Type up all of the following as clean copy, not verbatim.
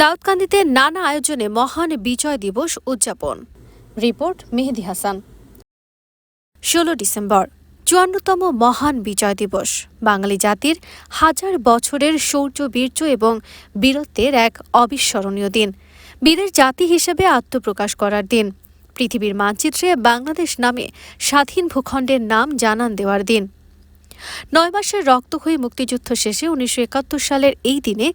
দাউদকান্দিতে নানা আয়োজনে মহান বিজয় দিবস উদযাপন। রিপোর্ট মেহেদি হাসান। 16 ডিসেম্বর 54তম মহান বিজয় দিবস বাঙালি জাতির হাজার বছরের শৌর্য বীর্য এবং বীরত্বের এক অবিস্মরণীয় দিন। বীরের জাতি হিসেবে আত্মপ্রকাশ করার দিন। পৃথিবীর মানচিত্রে বাংলাদেশ নামে স্বাধীন ভূখণ্ডের নাম জানান দেওয়ার দিন। 9 মাসের রক্তক্ষয়ী মুক্তিযুদ্ধ শেষে 1971 সালের এই দিনে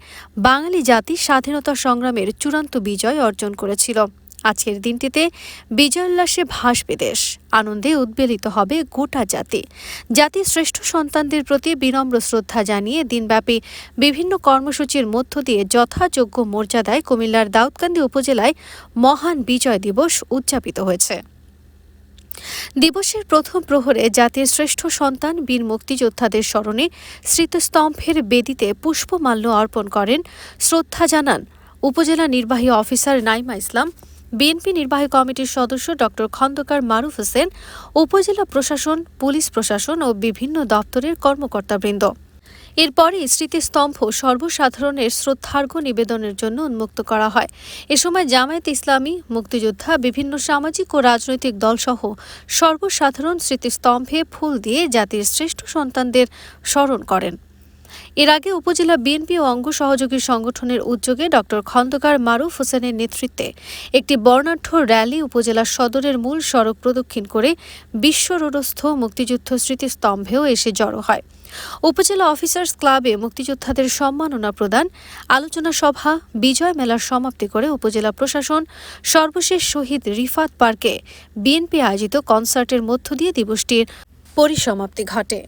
বাঙালি জাতি স্বাধীনতা সংগ্রামের চূড়ান্ত বিজয় অর্জন করেছিল। আজকের দিনটিতে বিজয়োল্লাসে ভাসবে দেশ, আনন্দে উদ্বেলিত হবে গোটা জাতি। জাতির শ্রেষ্ঠ সন্তানদের প্রতি বিনম্র শ্রদ্ধা জানিয়ে দিনব্যাপী বিভিন্ন কর্মসূচির মধ্য দিয়ে যথাযোগ্য মর্যাদায় কুমিল্লার দাউদকান্দি উপজেলায় মহান বিজয় দিবস উদযাপিত হয়েছে। দিবসের প্রথম প্রহরে জাতির শ্রেষ্ঠ সন্তান বীর মুক্তিযোদ্ধাদের স্মরণে স্মৃতিস্তম্ভের বেদিতে পুষ্পমাল্য অর্পণ করেন, শ্রদ্ধা জানান উপজেলা নির্বাহী অফিসার নাইমা ইসলাম, বিএনপি নির্বাহী কমিটির সদস্য ডক্টর খন্দকার মারুফ হোসেন, উপজেলা প্রশাসন, পুলিশ প্রশাসন ও বিভিন্ন দপ্তরের কর্মকর্তাবৃন্দ। এরপরে স্মৃতিস্তম্ভ সর্বসাধারণের শ্রদ্ধার্ঘ্য নিবেদনের জন্য উন্মুক্ত করা হয়। এ সময় জামায়াতে ইসলামী, মুক্তিযোদ্ধা, বিভিন্ন সামাজিক ও রাজনৈতিক দলসহ সর্বসাধারণ স্মৃতিস্তম্ভে ফুল দিয়ে জাতির শ্রেষ্ঠ সন্তানদের স্মরণ করেন। এর আগে উপজেলা বিএনপি ও অঙ্গ সহযোগী সংগঠনের উদ্যোগে ডক্টর খন্দকার মারুফ হোসেনের নেতৃত্বে একটি বর্ণাঢ্য র্যালি উপজেলা সদরের মূল সড়ক প্রদক্ষিণ করে বিশ্ব রোডস্থ মুক্তিযুদ্ধ স্মৃতিস্তম্ভেও এসে জড়ো হয়। উপজেলা অফিসার্স ক্লাবে মুক্তিযোদ্ধাদের সম্মাননা প্রদান, আলোচনা সভা, বিজয় মেলার সমাপ্তি করে উপজেলা প্রশাসন সর্বশেষ শহীদ রিফাত পার্কে বিএনপি আয়োজিত কনসার্টের মধ্য দিয়ে দিবসটির পরিসমাপ্তি ঘটে।